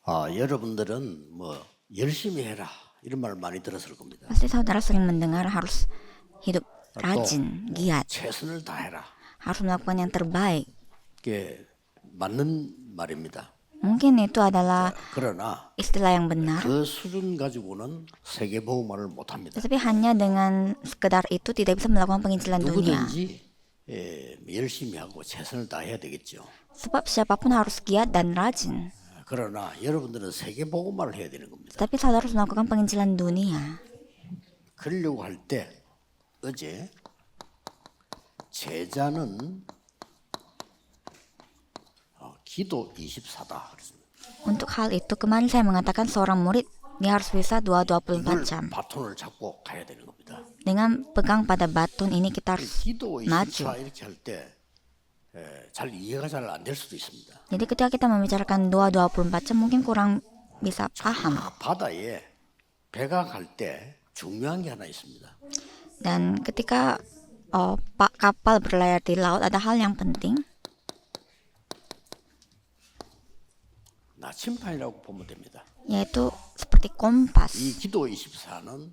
여러분들은 뭐 열심히 해라 이런 말 많이 들었을 겁니다. Pasti saudara sering mendengar harus hidup 또 rajin, giat, 최선을 다해라. harus melakukan yang terbaik. 이게 맞는 말입니다. Mungkin itu adalah 그러나 istilah yang benar, 그 수준 가지고는 세계보고만을 못합니다. tetapi hanya dengan sekedar itu tidak bisa melakukan penginjilan dunia. 누구든지 열심히 하고 최선을 다해야 되겠죠. Sebab siapapun harus giat dan rajin. 그러나 여러분들은 세계보고만을 해야 되는 겁니다. Tapi saudara harus melakukan penginjilan dunia. 그러려고 할 때 어제 제자는 기도 24다 그랬습니다. Untuk hal itu kemarin saya mengatakan seorang murid dia harus bisa doa 24 이걸 jam. 바톤을 잡고 가야 되는 겁니다. Dengan pegang pada baton ini kita harus 기도 maju. 24 이렇게 할 때 잘 이해가 잘 안 될 수도 있습니다. Jadi ketika kita membicarakan doa 24 jam mungkin kurang bisa paham. 바다에 배가 갈 때 중요한 게 하나 있습니다. Dan ketika kapal berlayar di laut ada hal yang penting, 나침판이라고 보면 됩니다. yaitu seperti kompas. 이 기도 24는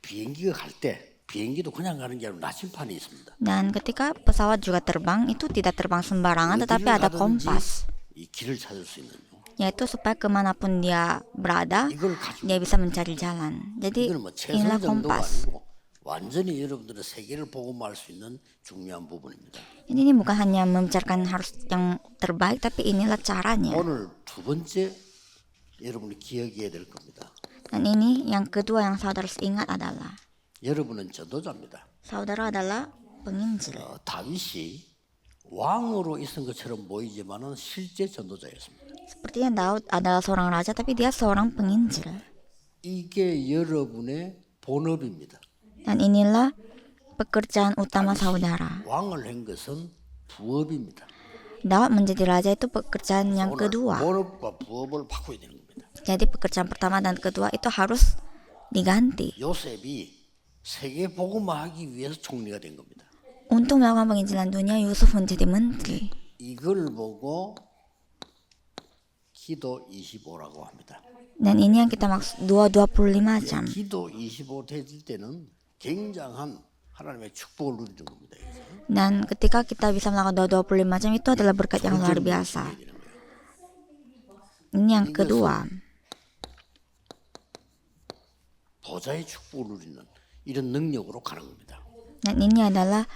비행기가 갈 때 비행기도 그냥 가는 게 아니라 나침판이 있습니다. Dan ketika pesawat juga terbang itu tidak terbang sembarangan tetapi 어디를 ada 가든지 kompas, 이 길을 찾을 수 있는 yaitu supaya kemanapun dia berada 이걸 가지고 dia bisa mencari jalan. Jadi 이건 뭐 inilah 최선 정도가 kompas. 아니고 완전히 여러분들의 세계를 보고말 수 있는 중요한 부분입니다. Jadi ini bukan hanya membicarakan harus yang terbaik tapi inilah caranya. 오늘 두 번째 여러분이 기억해야 될 겁니다. Dan ini yang kedua yang saudara harus ingat adalah 여러분은 전도자입니다. saudara adalah penginjil. 다윗이 왕으로 있은 것처럼 보이지만은 실제 전도자였습니다. Sepertinya Daud adalah seorang raja tapi dia seorang penginjil. 이게 여러분의 본업입니다. Dan inilah pekerjaan utama saudara. 왕을 한 것은 부업입니다. Daud menjadi raja itu pekerjaan yang 오늘 kedua. 본업과 부업을 바꿔야 되는 겁니다. Jadi pekerjaan pertama dan kedua itu harus diganti. 요셉이 세계 복음화하기 위해서 총리가 된 겁니다. Untuk melakukan penginjilan dunia, Yusuf menjadi menteri. 이걸 보고 기도 25라고 합니다. Dan ini yang kita maksud 25 jam. 기도 25 되질 때는 굉장한 하나님의 축복을 누리는 겁니다. Dan ketika kita bisa melakukan doa 25 jam itu adalah berkat yang luar biasa. Ini yang kedua. 보좌의 축복을 누리는 이런 능력으로 가는 겁니다. Dan ini adalah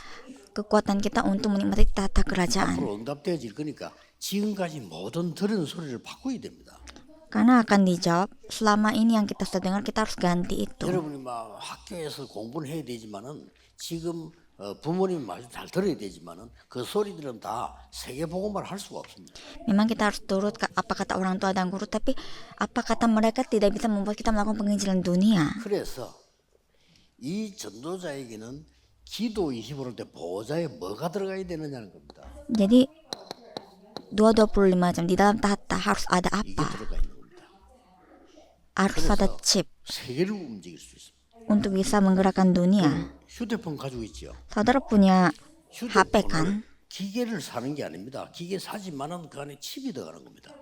kekuatan kita untuk menikmati tata kerajaan. 앞으로 응답되어질 거니까 지금까지 모든 들은 소리를 바꿔야 됩니다. Karena akan dijawab, selama ini yang kita sudah dengar kita harus ganti itu. 여러분이 막 학교에서 공부를 해야 되지만은 지금 부모님 말 잘 들어야 되지만은 그 소리들은 다 세계 복음을 할 수가 없습니다. Memang kita harus turut apa kata orang tua dan guru, tapi apa kata mereka tidak bisa membuat kita melakukan penginjilan dunia. 그래서 이 전도자에게는 기도 25를 때 보좌에 뭐가 들어가야 되느냐는 겁니다. Jadi 25 jam di dalam tata harus ada 이게 apa? 들어가 있는 겁니다. Harus ada chip 세계를 움직일 수 있습니다. untuk bisa menggerakkan dunia. 휴대폰 가지고 있죠. Saudara punya HP 휴대폰을 kan? 기계를 사는 게 아닙니다. 기계 사지만은 그 안에 칩이 들어가는 겁니다.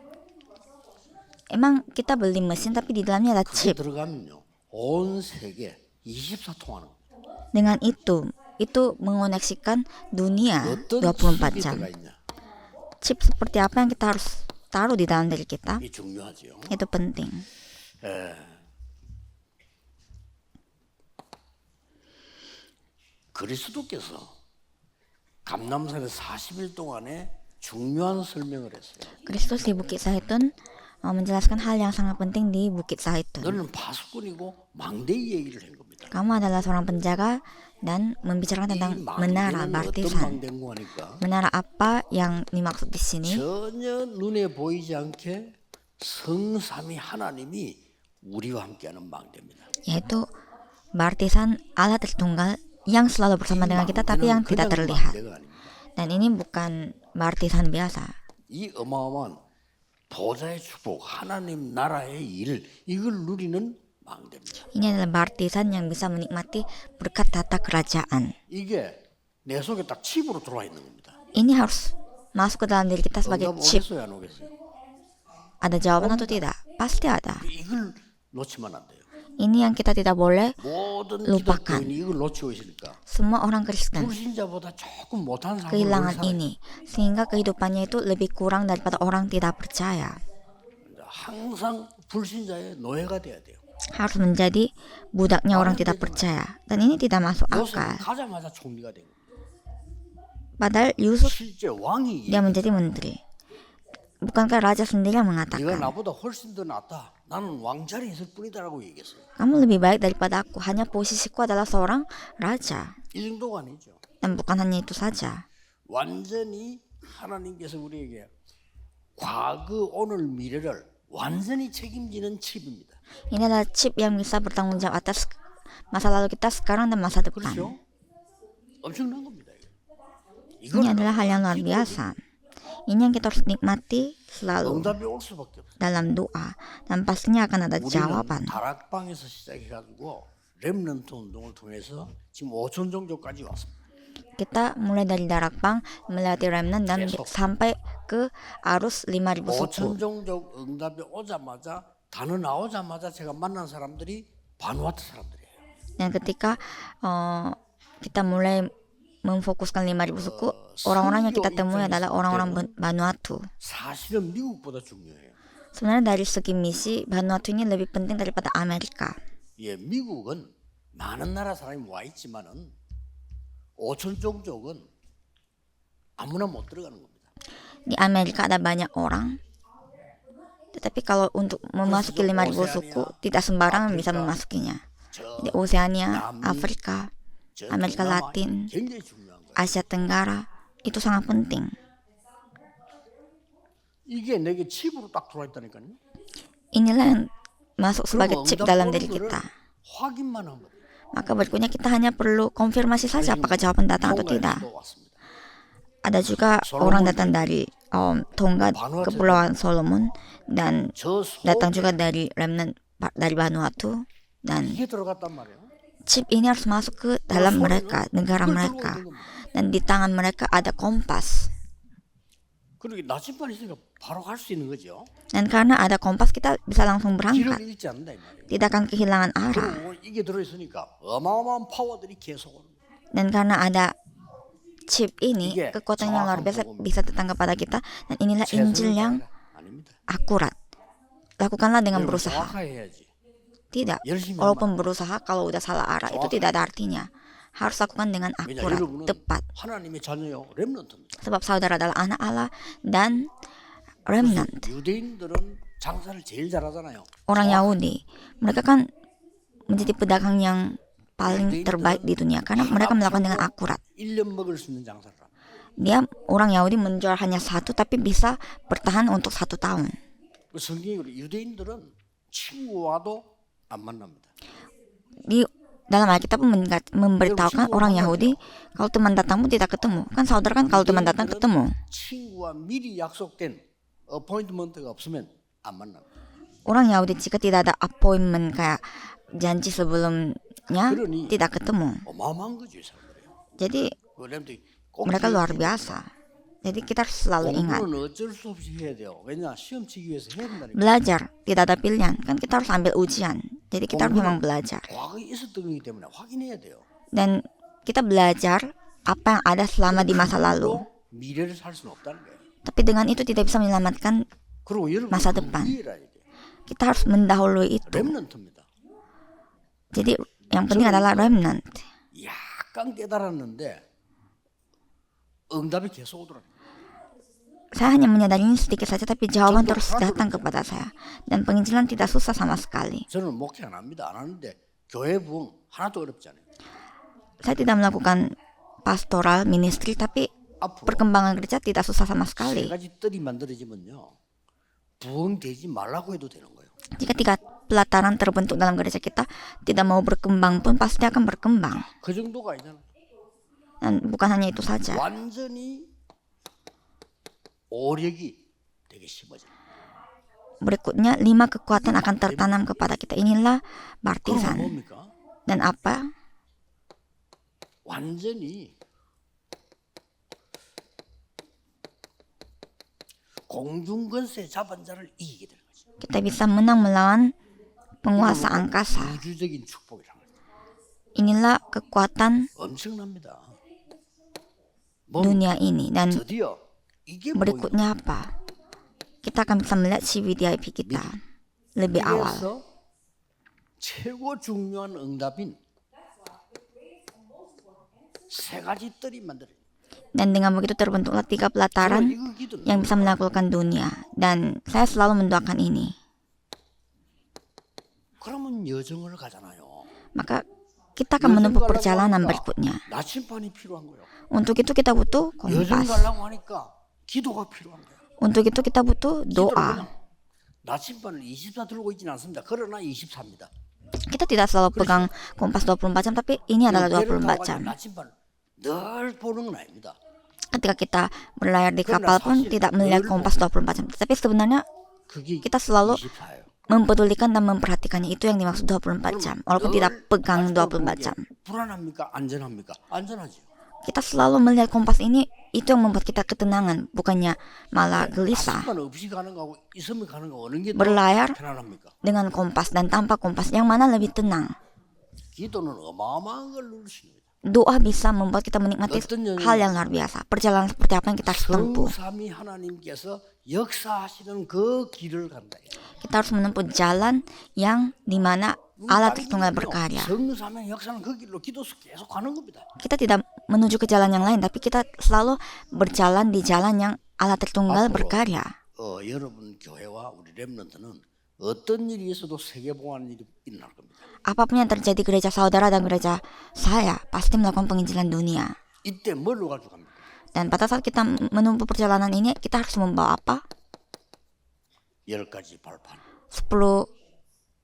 Emang kita beli mesin tapi di dalamnya ada 그게 chip. 들어가면요 온 세계 24 통하는 겁니다. Dengan itu mengoneksikan dunia 어떤 24 칩이 jam. 들어가 있냐 Chip seperti apa yang kita harus taruh di dalam diri kita? 이게 중요하죠. Itu penting. 그리스도께서 감람산에 40일 동안에 중요한 설명을 했어요. Kristus di Bukit Zaitun menjelaskan hal yang sangat penting di Bukit Zaitun. 너는 파수꾼이고 망대의 얘기를 한 겁니다. Kamu adalah seorang penjaga dan membicarakan tentang 이 menara 망대는 어떤 baptisan. 망대인고 하니까 Menara apa yang dimaksud di sini? 전혀 눈에 보이지 않게 성삼위 하나님이 우리와 함께하는 망대입니다. Yaitu baptisan Allah Tritunggal yang selalu bersama dengan kita tapi yang tidak terlihat. 망대가 아닙니다. Dan ini bukan baptisan biasa. 이 어마어마한 보좌의 축복, 하나님 나라의 일, 이걸 누리는 망대입니다. Ini adalah baptisan yang bisa menikmati berkat tata kerajaan. 이게 내 속에 딱 칩으로 들어와 있는 겁니다. Ini harus masuk ke dalam diri kita sebagai 응답 chip. 오겠어요, 안 오겠어요? ada jawaban atau tidak? Pasti ada. 이걸 놓치면 안 돼요. Ini yang kita tidak boleh 모든 lupakan. 기독교인이 이걸 놓치고 있으니까 Semua orang Kristen 불신자보다 조금 못한 삶을 kehilangan 살아요. ini, sehingga kehidupannya itu lebih kurang daripada orang tidak percaya. 항상 불신자의 노예가 돼야 돼요. Harus menjadi budaknya orang tidak percaya, dan ini tidak masuk 요셉은 akal. 가자마자 총리가 된 거예요. Padahal Yusuf 실제 왕이 dia menjadi menteri. Bukankah raja sendiri yang 네가 mengatakan, 나보다 훨씬 더 낫다. 나는 왕자리에 있을 뿐이다라고 얘기했어요. kamu lebih baik daripada aku, hanya posisiku adalah seorang raja. 이 정도가 아니죠. Dan bukan hanya itu saja. 완전히 하나님께서 우리에게 과거, 오늘, 미래를 완전히 책임지는 칩입니다. Ini adalah chip yang bisa bertanggung jawab atas masa lalu kita, sekarang, dan masa depan. 그렇죠? 엄청난 겁니다. Ini adalah hal yang luar biasa. Ini yang kita harus nikmati selalu 응답이 올 수밖에 없어요. dalam doa, dan pastinya akan ada 우리는 jawaban. 다락방에서 시작해가지고 렘넌트 운동을 통해서 지금 5천 종교까지 왔습니다. Kita mulai dari darakbang, melewati remnant, dan Besok. sampai ke arus 5.000 suku. 5천 종족 응답이 오자마자 단어 나오자마자 제가 만난 사람들이 바누아투 사람들이에요. Dan ketika kita mulai memfokuskan 5.000 suku, orang-orang yang kita temui adalah orang-orang Vanuatu. 사실은 미국보다 중요해요. Sebenarnya dari segi misi, Vanuatu ini lebih penting daripada Amerika. 예, 미국은 많은 나라 사람이 와 있지만은 5천 종족은 아무나 못 들어가는 겁니다. Di Amerika ada banyak orang, tetapi kalau untuk memasuki 5.000 suku, tidak sembarangan bisa memasukinya. Di Oseania, Afrika, 저 Amerika 동남아 Latin, 굉장히 중요한 거예요. Asia Tenggara, itu sangat penting. 이게 내게 칩으로 딱 들어와 있다니까요. Inilah yang masuk sebagai 그러면 chip 응답 dalam 오는 diri 거를 kita. 확인만 하면 돼요. Maka berikutnya kita hanya perlu konfirmasi saja apakah jawaban datang atau tidak. 통가에서도 왔습니다. Ada juga orang datang dari Tonga, Kepulauan Solomon, dan 저 datang 속에 juga dari remnant dari Vanuatu, dan 이게 들어갔단 말이에요. chip ini harus masuk ke dalam mereka, negara mereka, dan di tangan mereka ada kompas. 그러게 나침반 있으니까 바로 갈 수 있는 거죠. Dan karena ada kompas, kita bisa langsung 길을 berangkat, 잃지 않는다 이 말이에요. tidak akan kehilangan arah. 그리고 이게 들어있으니까 어마어마한 파워들이 계속 오는 거예요. Dan karena ada chip ini, Iya, kekuatan yang luar biasa 정확한 복음. bisa datang kepada kita, dan inilah Injil yang 아닙니다. akurat. Lakukanlah dengan 여러분, berusaha. 정확해야지. Tidak, 열심히 walaupun berusaha, kalau udah salah arah itu tidak ada artinya. Harus lakukan dengan 왜냐 akurat, 여러분은 tepat. 하나님의 자녀요 렘넌트입니다. Sebab saudara adalah anak Allah dan remnant. 유대인들은 장사를 제일 잘하잖아요. Orang Yahudi, mereka kan menjadi pedagang yang paling terbaik di dunia karena mereka melakukan dengan akurat. 1년 먹을 수 있는 장사를 합니다. Dia, orang Yahudi, menjual hanya satu tapi bisa bertahan untuk 1 tahun. 그 성경이 그래 유대인들은 친구와도 안 만납니다. Di dalam Alkitab pun memberitahukan orang Yahudi kalau teman datang pun tidak ketemu. Kan saudara kan kalau teman datang ketemu. 친구와 미리 약속된 어포인트먼트가 없으면 안 만납니다. Orang Yahudi jika tidak ada appointment kayak janji sebelumnya tidak ketemu. 어마어마한 거죠, 이 사람들이. Jadi 그 렘들이 꼭 mereka luar 기억해야 biasa. Jadi kita harus selalu ingat, 공부는 어쩔 수 없이 해야 돼요. 왜냐 시험 치기 위해서 해야 된다니까. belajar tidak ada pilihan. Kan kita harus ambil ujian. Jadi kita harus memang belajar. 과거에 있었던 거기 때문에 확인해야 돼요. Dan kita belajar apa yang ada selama di masa lalu. 미래를 살 수는 없다는 거예요. Tapi dengan itu tidak bisa menyelamatkan 그리고 여러분 masa depan. 이해해야 돼요. Kita harus mendahului itu. 렘넌트입니다. Jadi yang penting adalah remnant. 약간 깨달았는데 응답이 계속 오더라고요. Saya hanya menyadari ini sedikit saja, tapi jawaban terus datang kepada saya. Dan penginjilan tidak susah sama sekali. 저는 목회 안 합니다. 안 하는데 교회 부흥 하나도 어렵지 않아요. Saya tidak melakukan pastoral ministry, tapi 앞으로 perkembangan gereja tidak susah sama 세 sekali. 가지 뜰이 만들어지면요 부흥되지 말라고 해도 되는 거예요. Jika 3 pelataran terbentuk dalam gereja kita, tidak mau berkembang pun pasti akan berkembang. 그 정도가 아니잖아요. Dan bukan hanya itu saja. 완전히 오력이 되게 심어져. Berikutnya 5 kekuatan akan tertanam kepada kita. Inilah 그럼 baptisan. 뭡니까? Dan apa? 완전히 공중권세 잡은 자를 이기게 되는 거죠. Kita bisa menang melawan penguasa angkasa. 우주적인 축복이라는 거죠. Inilah kekuatan 엄청납니다. 뭐 dunia ini. Dan 드디어 이게 berikutnya apa? Kita akan bisa melihat CVDIP kita lebih awal. 그래서 최고 중요한 응답인 세 가지 뜰이 만들어요. Dan dengan begitu terbentuklah 3 pelataran 이거 기도는 yang bisa menaklukkan dunia. Dan saya selalu mendoakan ini. 그러면 여정을 가잖아요. Maka kita akan menempuh perjalanan berikutnya. 나침반이 필요한 거예요. Untuk itu kita butuh 여정 kompas. 가려고 하니까 기도가 필요한 거예요. Untuk itu kita butuh 기도를 doa. 그냥 나침반을 24 들고 있지는 않습니다. 그러나 24입니다. Kita tidak selalu pegang kompas 24 jam, tapi ini adalah 24 jam. 나침반을 늘 보는 건 아닙니다. Ketika kita berlayar di kapal pun tidak melihat kompas 24 jam. Tapi sebenarnya 그게 kita selalu 24예요. mempedulikan dan memperhatikannya. Itu yang dimaksud 24 jam. Walaupun tidak pegang 24 jam. 불안합니까? 안전합니까? 안전하죠. Kita selalu melihat kompas ini, itu yang membuat kita ketenangan, bukannya malah gelisah. 나침반 없이 가는 거하고 있으면 가는 거 어느 게 더 Berlayar 편안합니까? dengan kompas dan tanpa kompas, yang mana lebih tenang? 기도는 어마어마한 걸 누릴 수 있습니다. Doa bisa membuat kita menikmati hal yang luar biasa. Perjalanan seperti apa yang kita harus tempuh. 성삼위 하나님께서 역사하시는 그 길을 간다. Kita harus menempuh jalan yang dimana Allah Tritunggal berkarya. 성삼의 역사는 그 길로 기도서 계속 가는 겁니다. Kita tidak menuju ke jalan yang lain, tapi kita selalu berjalan di jalan yang Allah Tritunggal berkarya. 여러분 교회와 우리 렘넌트는 어떤 일이 있어도 세계봉헌 일이 일어날 겁니다. Apapun yang terjadi gereja saudara dan gereja saya pasti melakukan penginjilan dunia. 이때 뭘로 가지고 갑니까? Dan pada saat kita menempuh perjalanan ini, kita harus membawa apa? 10가지 발판. 10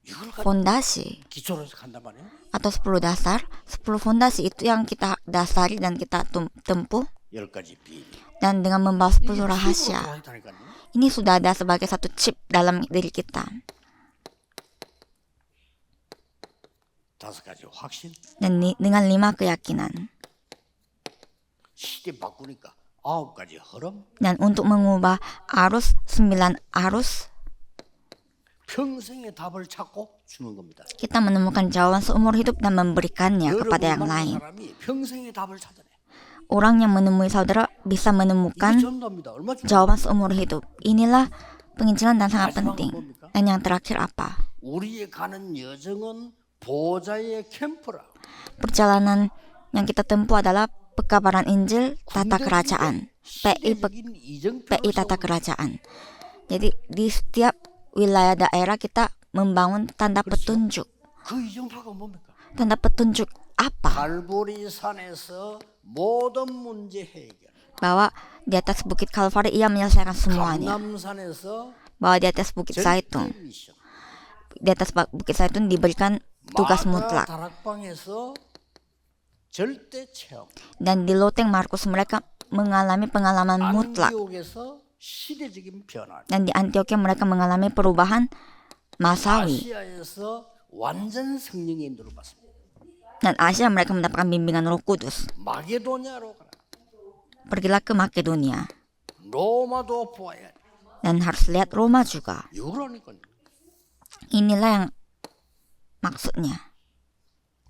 이걸 가지고 fondasi 기초로 해서 간단 말이에요. atau 10 dasar. 10 fondasi itu yang kita dasari dan kita tempuh. 10가지 비밀. Dan dengan membawa 10 rahasia, 들어있다니까요. ini sudah ada sebagai satu chip dalam diri kita. 5가지 확신. Dan dengan 5 keyakinan. 시대 바꾸니까 9가지 흐름. Dan untuk mengubah arus, 9 arus, 평생의 답을 찾고 주는 겁니다. kita menemukan jawaban seumur hidup dan memberikannya kepada yang 만난 lain. 사람이 평생의 답을 찾아내. Orang yang menemui saudara bisa 이게 menemukan 전도입니다. 얼마 중 jawaban seumur hidup. Inilah penginjilan dan sangat penting. Dan yang terakhir apa? 우리의 가는 여정은 보좌의 캠프라. Perjalanan yang kita tempuh adalah pekabaran Injil tata kerajaan. PI tata kerajaan. Jadi di setiap wilayah daerah kita membangun tanda petunjuk. 그 이정표가 뭡니까? Tanda petunjuk apa? 갈보리 산에서 모든 문제 해결. Bahwa di atas bukit Kalvari ia menyelesaikan semuanya. 감남산에서 Bahwa di atas bukit Zaitun, 절대 미션. di atas bukit Zaitun diberikan tugas mutlak. 다락방에서 절대 체험. Dan di loteng Markus mereka mengalami pengalaman mutlak. 안디옥에서 시대적인 변화. Dan di Antioquia mereka mengalami perubahan masawi. 아시아에서 완전 성령의 인도를 받습니다. Dan Asia mereka mendapatkan bimbingan Roh Kudus. 마게도냐로 가라. Pergilah ke Makedonia. 로마도 보아야 돼. Dan harus lihat Roma juga. 이거라니까요. Inilah yang maksudnya.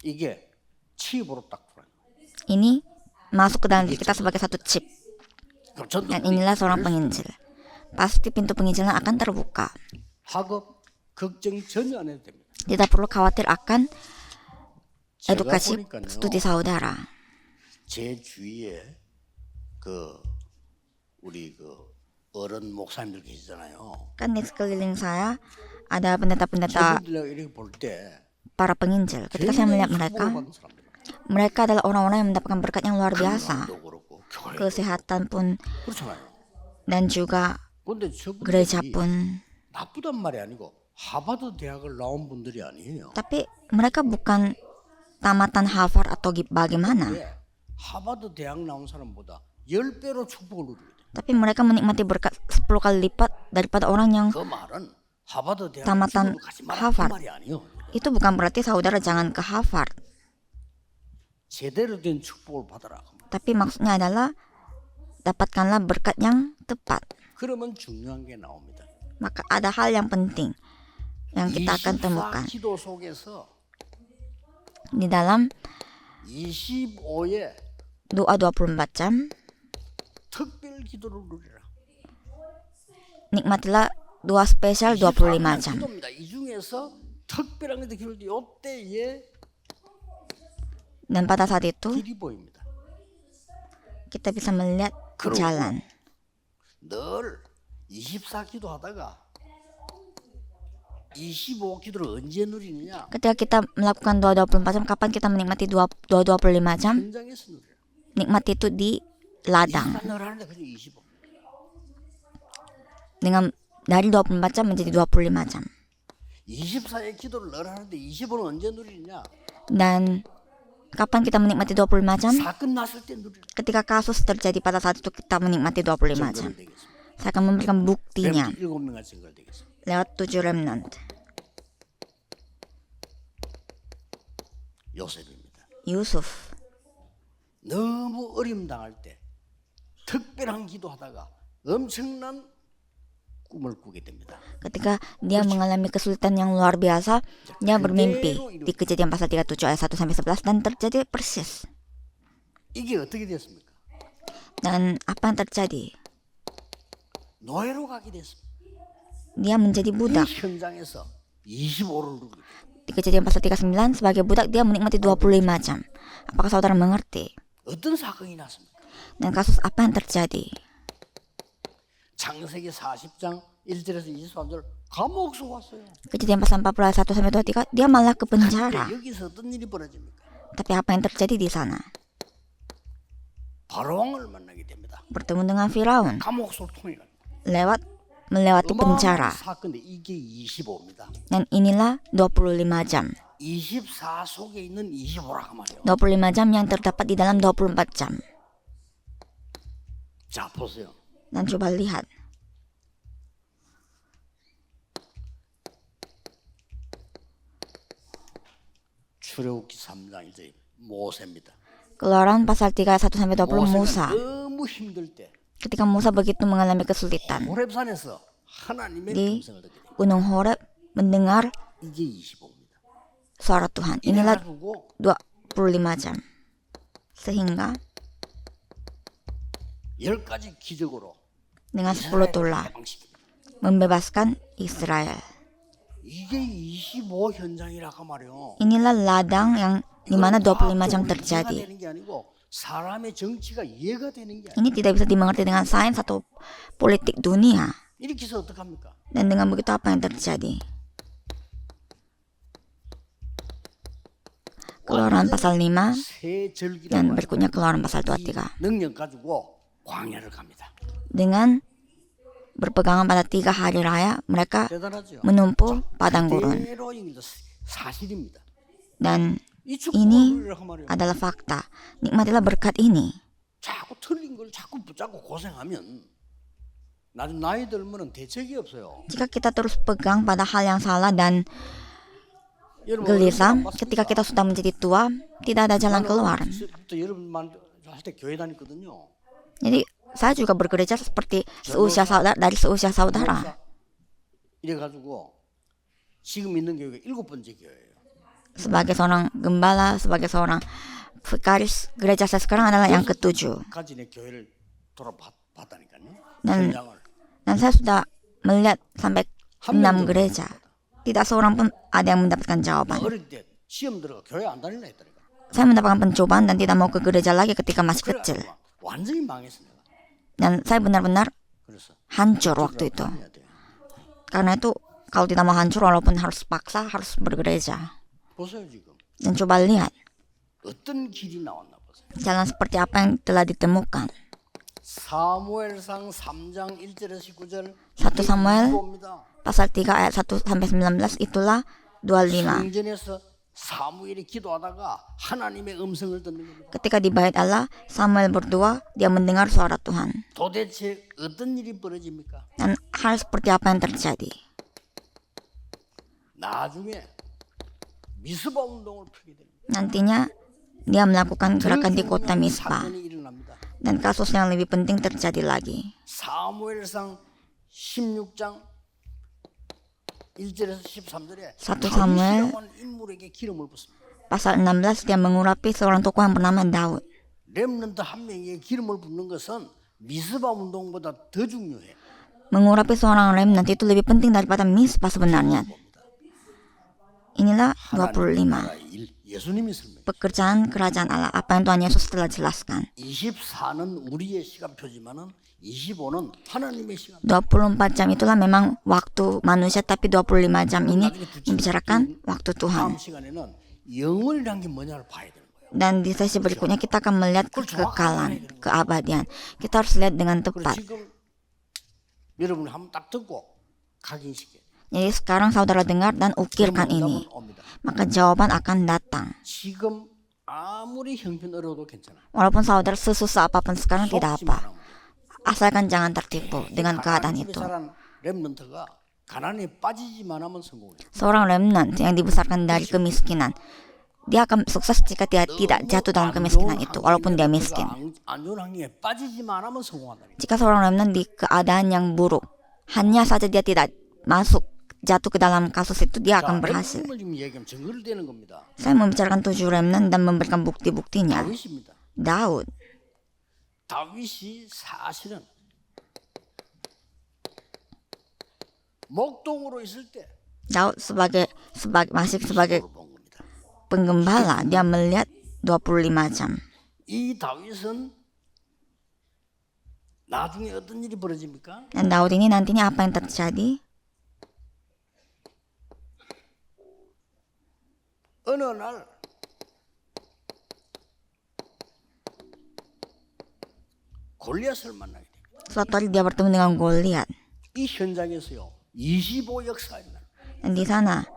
이게 칩으로 딱 들어요. Ini masuk ke dalam diri kita sebagai satu chip. Dan inilah seorang penginjil. Pasti pintu penginjilan akan terbuka. 학업 걱정 전혀 안 해도 됩니다. Tidak perlu khawatir akan 제가 edukasi 보니까요. studi saudara. 제 주위에 그 우리 그 어른 목사님들 계시잖아요. Kan di sekeliling saya ada pendeta-pendeta 저분들 이렇게 볼 때 para penginjil. Ketika saya melihat mereka, mereka adalah orang-orang yang mendapatkan berkat yang luar biasa. 그렇고 교회 Kesehatan pun 그렇잖아요. dan juga 근데 gereja 저분들이 pun. 나쁘단 말이 아니고 하버드 대학을 나온 분들이 아니에요. Tapi mereka bukan tamatan Harvard atau bagaimana. 왜? 하버드 대학 나온 사람보다 10배로 축복을 누리게 돼. Tapi mereka menikmati berkat 10 kali lipat daripada orang yang 그 말은 하버드 대학 tamatan 축복을 가지 마라 그 Harvard. 말이 아니에요. Itu bukan berarti saudara jangan ke Harvard. 제대로 된 축복을 받아라. Tapi maksudnya adalah dapatkanlah berkat yang tepat. 그러면 중요한 게 나옵니다. maka ada hal yang penting yang kita akan temukan 24기도 속에서 di dalam 25의 doa 24 jam. 특별 기도를 누리라. Nikmatilah doa spesial 25 jam. 기도입니다. 이 중에서 특별한 게 기도할 때 이때에 Dan pada saat itu 길이 보입니다. kita bisa melihat jalan. 늘 24기도 하다가 25기도를 언제 누리느냐? Ketika kita melakukan doa 24 jam, kapan kita menikmati doa 25 jam? 현장에서 누리라. Nikmati itu di ladang. 24 늘 하는데 그냥 25. Dengan dari 24 jam menjadi 25 jam. 24의 기도를 늘 하는데 25는 언제 누리느냐? Dan kapan kita menikmati 25 jam? 사건 났을 때 누리라. Ketika kasus terjadi pada saat itu kita menikmati 25 jam. 증거를 되겠습니다. Saya akan memberikan buktinya 7명의 증거를 되겠습니다. lewat 7 remnant. 요셉입니다. Yusuf. 너무 어려움 당할 때 특별한 기도하다가 엄청난 꿈을 꾸게 됩니다. Ketika dia mengalami kesulitan yang luar biasa, dia bermimpi di Kejadian pasal 37 ayat 1 sampai 11 dan terjadi persis. 이게 어떻게 됐습니까? Dan apa yang terjadi? 노예로 가게 됐습니다. Dia menjadi 이 budak. 현장에서 25를 누리고 Di Kejadian pasal 39 sebagai budak dia menikmati 25 jam. Apakah saudara mengerti? 어떤 사건이 났습니까? Dan kasus apa yang terjadi? 창세기 40장 1절에서 23절 감옥 속 왔어요. Kejadian pasal 40 ayat 1 sampai 23 dia malah ke penjara. 여기서 어떤 일이 벌어집니까? Tapi apa yang terjadi di sana? 바로왕을 만나게 됩니다. Bertemu dengan Firaun 감옥 속 통해 갑니다. melewati penjara. 사건인데 이게 25입니다. Dan inilah 25 jam. 24 속에 있는 25라고 말이에요. 25 jam yang terdapat di dalam 24 jam. 자, 보세요. Dan coba lihat. 출애굽기 3장 1절 모세입니다. Keluaran pasal 3 ayat 1 sampai 20 Musa. 너무 힘들 때 Ketika Musa begitu mengalami kesulitan 호렙산에서 하나님의 di 음성을 듣게 됩니다. Gunung Horeb mendengar 이게 25입니다. suara Tuhan. Inilah 이래가지고 25 jam. Sehingga 10가지 기적으로 dengan 10 tulah 해방시킵니다. membebaskan Israel. 이게 25 현장이라고 말이에요. Inilah ladang yang dimana 25 jam terjadi. 되는 게 아니고 사람의 정치가 이해가 되는 게 아니에요. Ini tidak bisa dimengerti dengan sains atau politik dunia. 이렇게 해서 어떡합니까? Dan dengan begitu apa yang terjadi? Keluaran pasal 5 새 절기라고 dan 하는 berikutnya Keluaran pasal 23. 능력 가지고 광야를 갑니다. Dengan berpegangan pada 3 hari raya, mereka 대단하죠. menumpuk padang gurun. 그대로 이게 사실입니다. Dan 이 ini 축복을 말이에요. adalah fakta. Nikmatilah berkat ini. 자꾸 틀린 걸 자꾸 붙잡고 고생하면 나중 나이 들면은 대책이 없어요. Jika kita terus pegang pada hal yang salah dan 여러분 gelisah, 어렸을 때 ketika kita sudah menjadi tua, tidak ada jalan keluar. 그때부터 여러분만 할때 교회 다녔거든요. Jadi saya juga bergereja seperti seusia saudara, dari seusia saudara. 이래가지고 지금 있는 교회가 7번째 교회예요. Sebagai seorang gembala, sebagai seorang vikaris, gereja saya sekarang adalah yang ke-7. 까지 내 교회를 돌아봤다니까요. Dan, 현장을. dan saya sudah melihat sampai 6 gereja. Tidak seorang pun ada yang mendapatkan jawaban. 어릴 때 시험 들어가 교회 안 다닐라 했다니까. Saya mendapatkan pencobaan dan tidak mau ke gereja lagi ketika masih kecil. 그래가지고 완전히 망했어 내가. Dan saya benar-benar 그래서 hancur waktu itu. 해야 돼. Karena itu kalau tidak mau hancur walaupun harus paksa, harus bergereja. 보세요 지금 Dan coba lihat 어떤 길이 나왔나 보세요. jalan seperti apa yang telah ditemukan. 사무엘상 3장 1절에서 19절 1 Samuel 봅니다. pasal 3 ayat 1 sampai 19 itulah 25. 성전에서 사무엘이 기도하다가 하나님의 음성을 듣는 겁니다. Ketika di bait Allah, Samuel berdoa, dia mendengar suara Tuhan. 도대체 어떤 일이 벌어집니까? Dan hal seperti apa yang terjadi? 나중에 미스바 운동을 펴게 됩니다. Nantinya dia melakukan gerakan di kota Mispa. 사건이 일어납니다. Dan kasus yang lebih penting terjadi lagi. 사무엘상 16장 1절에서 13절에 1 Samuel 인물에게 기름을 붓습니다. pasal 16 dia mengurapi seorang tokoh yang bernama Daud. 렘넌트 한 명에게 기름을 붓는 것은 미스바 운동보다 더 중요해. Mengurapi seorang remnant itu lebih penting daripada misbah sebenarnya. Inilah 25 나라 일, 예수님이 설명. pekerjaan kerajaan Allah, apa yang Tuhan Yesus telah jelaskan. 24는 우리의 시간표지만은 25는 하나님의 시간. 24 jam itulah memang waktu manusia, tapi 25 jam ini membicarakan waktu Tuhan. 다음 시간에는 영원이란 게 뭐냐를 봐야 되는 거예요. Dan di sesi berikutnya kita akan melihat kekekalan, keabadian. Kita harus lihat dengan 그리고 tepat. 지금 여러분 한번 딱 듣고 각인시켜요. Jadi sekarang saudara dengar dan ukirkan ini, maka jawaban akan datang. 지금 아무리 형편 어려워도 괜찮아. Walaupun saudara sesusah apapun sekarang tidak apa, asalkan jangan tertipu dengan keadaan itu. 렘넌트가 가난에 빠지지만 하면 성공해. Seorang remnant yang dibesarkan dari kemiskinan, dia akan sukses jika dia tidak jatuh dalam kemiskinan itu, walaupun dia miskin. 안 좋은 환경에 빠지지만 하면 성공한다. Jika seorang remnant di keadaan yang buruk, hanya saja dia tidak masuk jatuh ke dalam kasus itu, dia akan berhasil. 렘넌트를 지금 얘기하면 증거를 대는 겁니다. Saya membicarakan 7 remnant dan memberikan bukti-buktinya. 다윗입니다. Daud, 다윗이 사실은 목동으로 있을 때 Daud masih sebagai 본 겁니다. penggembala, dia melihat 25 jam. 이 다윗은 나중에 어떤 일이 벌어집니까? Dan Daud ini nantinya apa yang terjadi? 어느 날 골리앗을 만나게 됩니다. Suatu hari dia bertemu dengan Goliat. 이 현장에서요 25 역사입니다. Dan di sana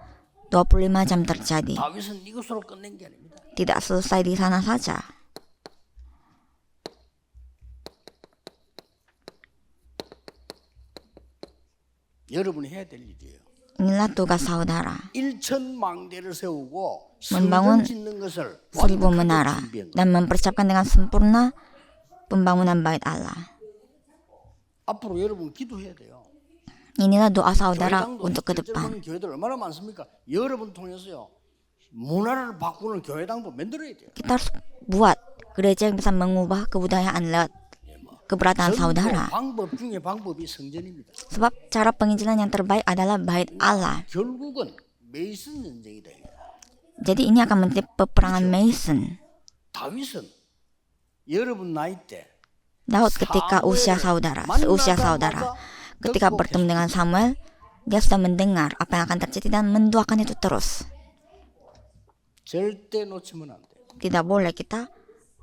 25 jam terjadi. 다윗은 이것으로 끝낸 게 아닙니다. Tidak selesai di sana saja. 여러분이 해야 될 일이에요. Inilah tugas saudara, 1,000망대를 세우고 membangun 성전 짓는 것을 1000 menara 준비한 거예요. dan mempersiapkan dengan sempurna pembangunan bait Allah. 앞으로 여러분 기도해야 돼요. Inilah doa saudara 교회당도 untuk ke 실제로 depan. 보는 교회들 얼마나 많습니까? 여러분 통해서요 문화를 바꾸는 교회당도 만들어야 돼요. Kita harus buat gereja yang bisa mengubah kebudayaan lewat keberadaan saudara. 방법 중에 방법이 성전입니다. Sebab cara penginjilan yang terbaik adalah bait Allah. 결국은 메이슨 전쟁이다. Jadi ini akan menjadi peperangan Mason. 다윗은 여러분 나이 때 Daud ketika usia saudara, seusia saudara, ketika bertemu dengan Samuel, dia sudah mendengar apa yang akan terjadi dan mendoakan itu terus. 절대 놓치면 안 돼. Tidak boleh kita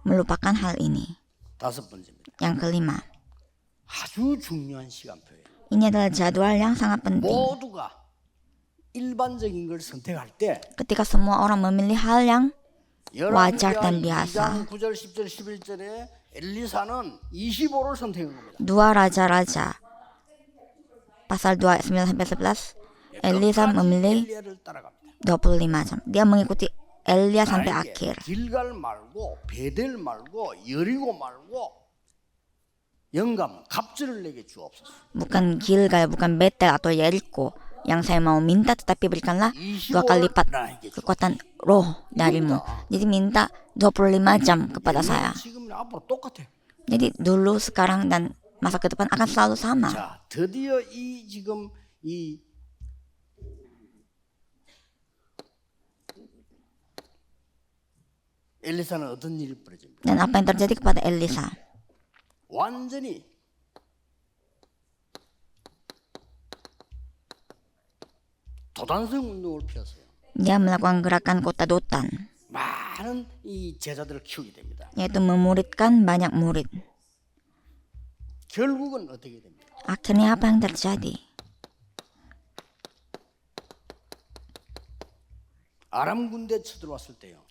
melupakan hal ini. 다섯 번째입니다. Yang kelima, 아주 중요한 시간표예요. ini adalah jadwal yang sangat penting. 모두가 일반적인 걸 선택할 때 Ketika semua orang memilih hal yang wajar dan 2장 biasa. 9절 10절 11절에 엘리사는 25를 선택한 겁니다. 2 Raja-Raja pasal 2 ayat 9 sampai 11, Elisa memilih 엘리야를 따라갑니다. 25 jam. Dia mengikuti Elia sampai 나에게 akhir. 길갈 말고 베델 말고 여리고 말고 영감 갑절을 내게 주옵소서. Bukan Gilgal, bukan Betel atau Yeriko yang saya mau minta, tetapi berikanlah 2 kali lipat kekuatan roh darimu. Jadi minta 25 jam kepada saya. 지금 앞으로 똑같아. Jadi dulu, sekarang, dan masa ke depan akan selalu sama. 자, 드디어 이 지금 이 엘리사는 어떤 일이 벌어집니까? Dan apa yang terjadi kepada Elisa? 완전히 도단성 운동을 펴었어요. Dia melakukan gerakan kota Dotan, 많은 이 제자들을 키우게 됩니다. yaitu memuridkan banyak murid. 결국은 어떻게 됩니까? Akhirnya apa yang terjadi? 아람 군대 쳐들어왔을 때요.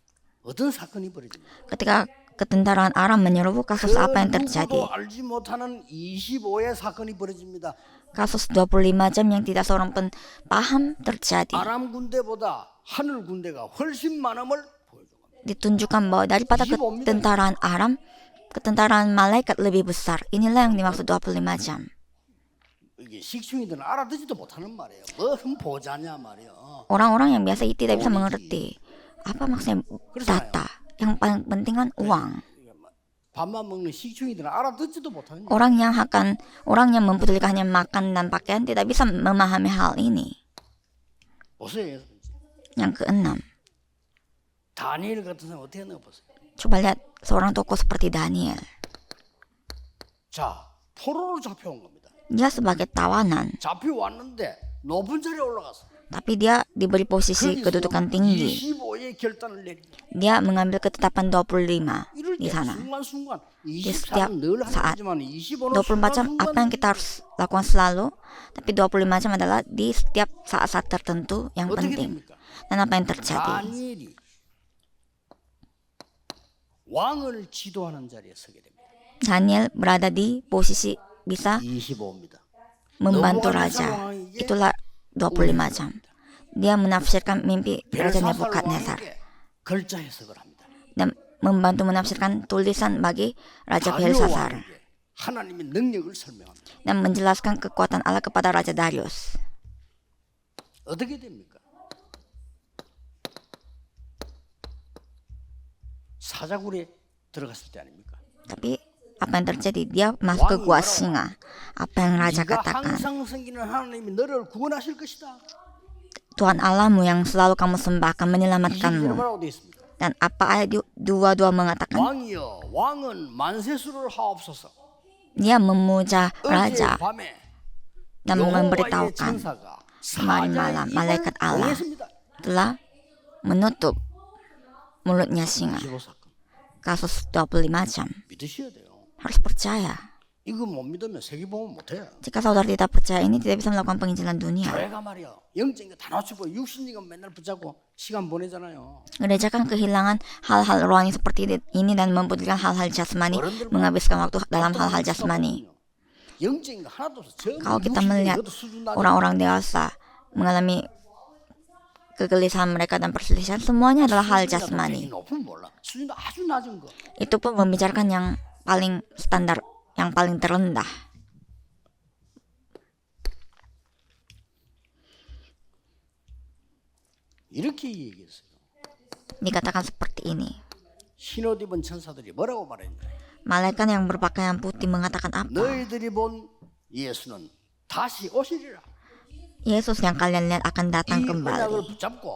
어떤 사건이 벌어집니까? Ketika ketentaraan Aram menyerbu, kasus apa yang terjadi? 누구도 알지 못하는 25의 사건이 벌어집니다. Kasus 25 jam yang tidak seorang pun paham terjadi. 아람 군대보다 하늘 군대가 훨씬 많음을 보여줍니다. Ditunjukkan bahwa daripada ketentaraan Aram, ketentaraan malaikat lebih besar. Inilah yang dimaksud 25 jam. 이게 식충이들은 알아듣지도 못하는 말이에요. 무슨 보자냐 말이에요. Orang-orang yang biasa tidak bisa mengerti apa maksudnya data. Yang paling penting kan uang. 밥만 먹는 식충이들은 알아듣지도 못하는 거예요. Orang yang mempedulikan hanya makan dan pakaian tidak bisa memahami hal ini. 보세요. Yang keenam, 다니엘 같은 사람 어떻게 하는 거 보세요. coba lihat seorang tokoh seperti Daniel. 자, 포로로 잡혀온 겁니다. Dia sebagai tawanan, 잡혀왔는데 높은 자리에 올라갔어. tapi dia diberi posisi kedudukan tinggi. 25의 결단을 내립니다. Dia mengambil ketetapan 25 이럴 di 때 sana. 순간순간 setiap 24는 늘 saat. 하지만 25는 24 jam apa yang kita harus lakukan selalu, tapi 25 jam adalah di setiap saat-saat tertentu yang 어떻게 penting. 됩니까? Dan apa yang terjadi? 다니엘이 왕을 지도하는 자리에 서게 됩니다. Daniel berada di posisi bisa 25입니다. membantu raja. Itulah 25 jam. Dia menafsirkan mimpi Raja Nebukadnezar 글자 해석을 합니다. dan membantu menafsirkan tulisan bagi Raja Belshazzar 하나님의 능력을 설명합니다. dan menjelaskan kekuatan Allah kepada Raja Darius. 어떻게 됩니까? 사자굴에 들어갔을 때 아닙니까? Tapi apa yang terjadi? Dia masuk ke gua singa. Apa yang raja 네가 katakan? 항상 섬기는 하나님이 너를 구원하실 것이다. Tuhan Allahmu yang selalu kamu sembah akan 20절에 menyelamatkanmu. 뭐라고 되어 있습니까? Dan apa ayat 22 mengatakan? 왕이여 왕은 만세수를 하옵소서. Dia memuja raja 어젯밤에 dan 여호와의 memberitahukan 천사가 kemarin malam malaikat Allah telah menutup mulutnya singa. 25 사건 Kasus 25 jam. 믿으셔야 돼요. Harus percaya. 이거 못 믿으면 세계복음 못해요. Jika saudara tidak percaya ini, tidak bisa melakukan penginjilan dunia. 교회가 말이야 영적인 거 다 놓치고 육신적인 거 맨날 붙잡고 시간 보내잖아요. Gereja kan kehilangan hal-hal rohani seperti ini dan membutuhkan hal-hal jasmani, menghabiskan waktu dalam hal-hal jasmani. 영적인 거 하나도 없어. Kalau kita melihat orang-orang dewasa mengalami kegelisahan mereka dan perselisihan, semuanya adalah hal jasmani. 높으면 몰라. 수준도 아주 낮은 거. Itu pun membicarakan yang paling standar, yang paling terendah. 이렇게 얘기했어요. Dikatakan seperti ini. 흰옷 입은 천사들이 뭐라고 말했냐? Malaikat yang berpakaian putih mengatakan apa? 너희들이 본 예수는 다시 오시리라. Yesus yang kalian lihat akan datang 이 언약을 kembali. 붙잡고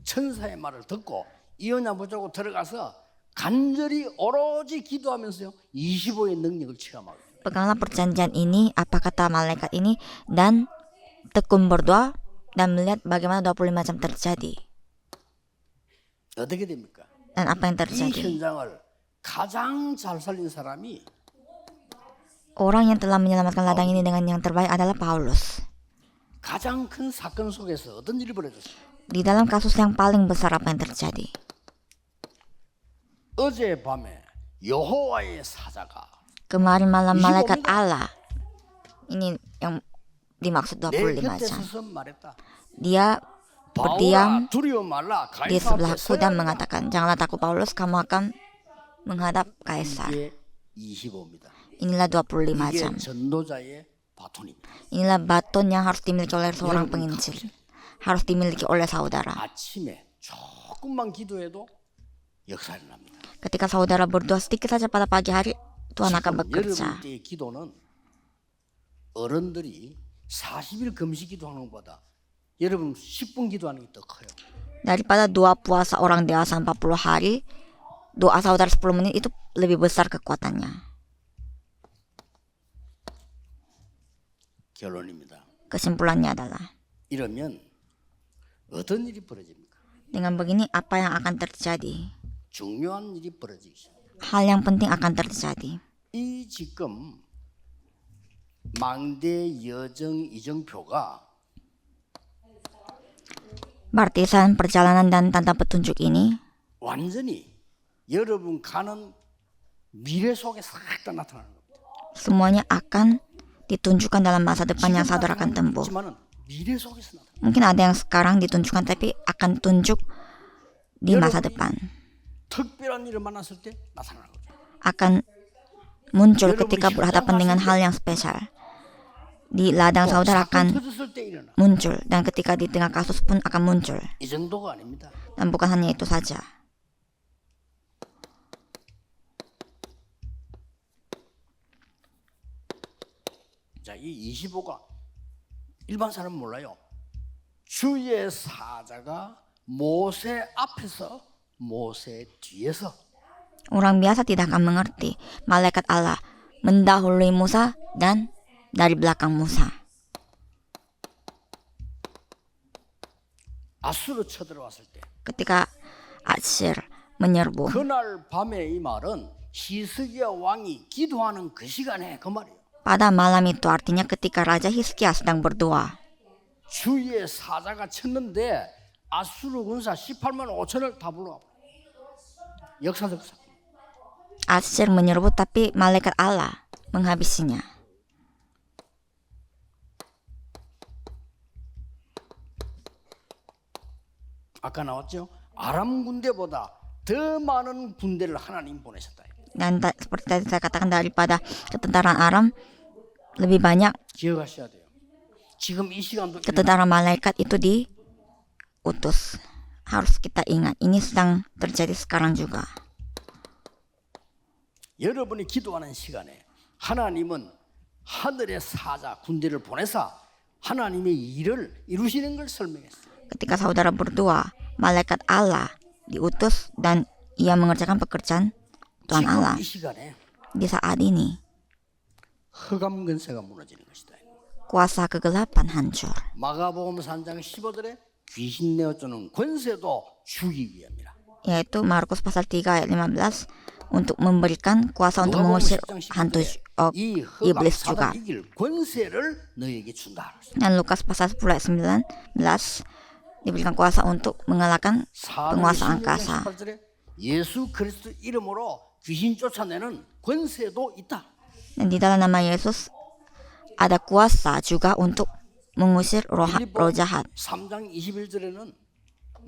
천사의 말을 듣고 이 언약 붙잡고 들어가서 간절히 오로지 기도하면서요 25의 능력을 체험하고. Peganglah perjanjian ini, apa kata malaikat ini, dan tekun berdoa dan melihat bagaimana 25 jam terjadi. 어떻게 됩니까? Dan apa yang 이 terjadi? 현장을 가장 잘 살린 사람이 Orang yang telah menyelamatkan ladang ini dengan yang terbaik adalah Paulus. 가장 큰 사건 속에서 어떤 일이 벌어졌어요? Di dalam kasus yang paling besar apa yang terjadi? 어젯밤에 여호와의 사자가 Kemarin malam malaikat Allah. Ini yang dimaksud 내 25 곁에 jam. 서서 말했다. Dia berdiam 바울아 두려워 말라. di 가이사 앞에 sebelahku 서야 dan 한다. mengatakan, janganlah takut Paulus, kamu akan menghadap Kaisar. 이게 25입니다. Inilah 25 이게 jam. 전도자의 바톤입니다. Inilah baton yang harus dimiliki oleh seorang penginjil. Harus dimiliki oleh saudara. 아침에 조금만 기도해도 역사를 납니다. Ketika saudara berdoa sedikit saja pada pagi hari, Tuhan akan bekerja. 여러분 때의 기도는 어른들이 40일 금식 기도하는 것보다 여러분 10분 기도하는 게 더 커요. Daripada doa puasa orang dewasa 40 hari, doa saudara 10 menit itu lebih besar kekuatannya. 결론입니다. Kesimpulannya adalah, 이러면 어떤 일이 벌어집니까? dengan begini apa yang akan terjadi? 중요한 일이 벌어지기 시작합니다. Hal yang penting akan terjadi. 이 지금 망대 여정 이정표가 Baptisan, perjalanan, dan tanda petunjuk ini 완전히 여러분 가는 미래 속에 싹 다 나타나는 겁니다. semuanya akan ditunjukkan dalam masa depan yang saudara akan tempuh. 있지만은 미래 속에서 나타나. Mungkin ada yang sekarang ditunjukkan tapi akan tunjuk di masa depan. 특별한 일을 만났을 때 나타나는 거죠. Akan muncul ketika berhadapan dengan hal yang spesial. di ladang 또 saudara 사건 akan 터졌을 때 일어나. muncul, dan ketika di tengah kasus pun akan muncul. 이 정도가 아닙니다. Dan bukan hanya itu saja. 자, 이 25가 일반 사람은 몰라요. 주의 사자가 모세 앞에서 모세 뒤에서. Orang biasa tidak akan mengerti. Malaikat Allah mendahului Musa dan dari belakang Musa. 아수르 쳐들어왔을 때 Ketika Asyir menyerbu, 그날 밤에 이 말은 히스기야 왕이 기도하는 그 시간에 그 말이에요. pada malam itu artinya ketika Raja Hizkia sedang berdoa. 주의 사자가 쳤는데 아수르 군사 18만 5천을 다 불러와. 역사적 사건. Asyir menyerbu tapi malaikat Allah menghabisinya. 아까 나왔죠? 아람 군대보다 더 많은 군대를 하나님 보내셨다. Dan seperti tadi saya katakan, daripada ketentaraan Aram lebih banyak 기억하셔야 돼요. 지금 이 시간도 ketentaraan malaikat itu diutus. Harus kita ingat, ini sedang terjadi sekarang juga. 여러분이 기도하는 시간에 하나님은 하늘의 사자 군대를 보내사 하나님의 일을 이루시는 걸 설명했어요. Ketika saudara berdoa, malaikat Allah diutus dan ia mengerjakan pekerjaan Tuhan Allah. 지금 이 시간에 Di saat ini, 흑암 근세가 무너지는 것이다. kuasa kegelapan hancur. 마가복음 3장 15절에 귀신 내어주는 권세도 주기 위함이라. Yaitu Markus pasal 3 ayat 15, untuk memberikan kuasa untuk mengusir hantu 이 흑암 iblis juga. 사단 이길 권세를 너에게 준다. Dan Lukas pasal 10 ayat 19 diberikan kuasa untuk mengalahkan penguasa angkasa. 18절에 예수 그리스도 이름으로 귀신 쫓아내는 권세도 있다. Dan di dalam nama Yesus ada kuasa juga untuk mengusir roh jahat. 3장 21절에는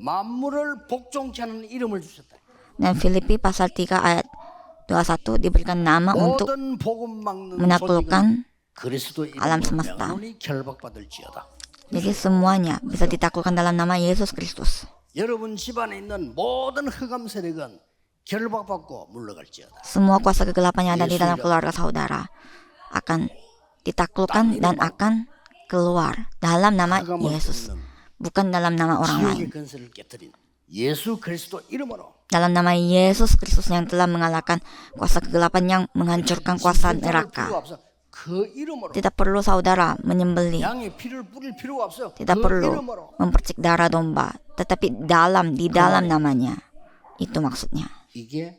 만물을 복종케 하는 이름을 주셨다. Dan Filipi pasal 3 ayat 21 diberikan nama untuk 모든 복음 막는 menaklukkan 그리스도 alam 이름으로 semesta. 명하노니 결박받을지어다. Jadi semuanya bisa ditaklukkan dalam nama Yesus Kristus. 여러분 집안에 있는 모든 흑암 세력은 결박받고 물러갈지어다. Semua kuasa kegelapan yang ada di dalam keluarga saudara akan ditaklukkan dan akan keluar dalam nama Yesus, bukan dalam nama orang lain. 지옥의 근세를 깨뜨린 예수 그리스도 이름으로 Dalam nama Yesus Kristus yang telah mengalahkan kuasa kegelapan yang menghancurkan kuasa neraka. 그 이름으로 Tidak perlu saudara menyembelih, 양의 피를 뿌릴 필요가 없어. tidak 그 perlu 이름으로 mempercik darah domba, tetapi di dalam namanya. Itu maksudnya. 이게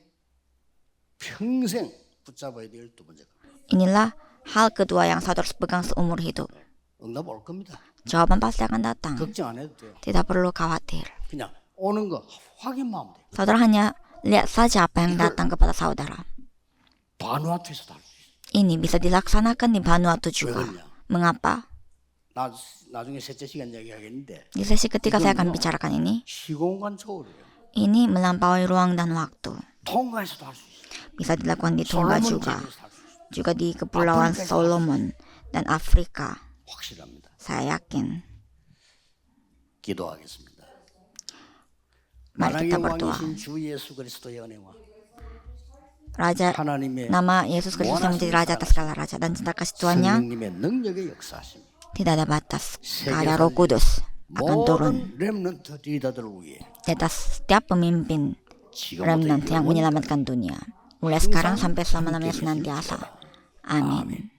평생 붙잡아야 될 두 번째. Inilah hal kedua yang saudara harus pegang seumur hidup. 응답 올 겁니다. Jawaban pasti akan datang. 걱정 안 해도 돼요. Tidak perlu khawatir. 그냥 오는 거 확인만 하면 돼요. Saudara hanya lihat saja apa yang datang kepada saudara. 바누아투에서도 할 수 있어요. Ini bisa dilaksanakan di Vanuatu 왜 juga. 그러냐? Mengapa? 나중에 셋째 시간 이야기하겠는데 Di sesi ketika saya akan bicarakan ini, 시공간 초월이에요. ini melampaui ruang dan waktu. 통가에서도 할 수 있어요. Bisa dilakukan di Tonga 솔로몬 juga. 제도에서도 할 수 있어요. Juga di Kepulauan Solomon dan Afrika. 확실합니다. Saya yakin. 기도하겠습니다. Mari 만왕의 kita berdoa. 왕이신 주 예수 그리스도의 은혜와 Raja, 하나님의 nama Yesus Kristus yang menjadi Raja atas segala Raja, dan cinta kasih Tuhannya 성령님의 능력의 역사하심 tidak ada batas. Karena Roh Kudus akan turun 모든 렘넌트 리더들을 위해 di atas setiap pemimpin 지금부터 remnant yang 영원히 menyelamatkan dunia. Mulai sekarang sampai selama-lamanya senantiasa. Amin.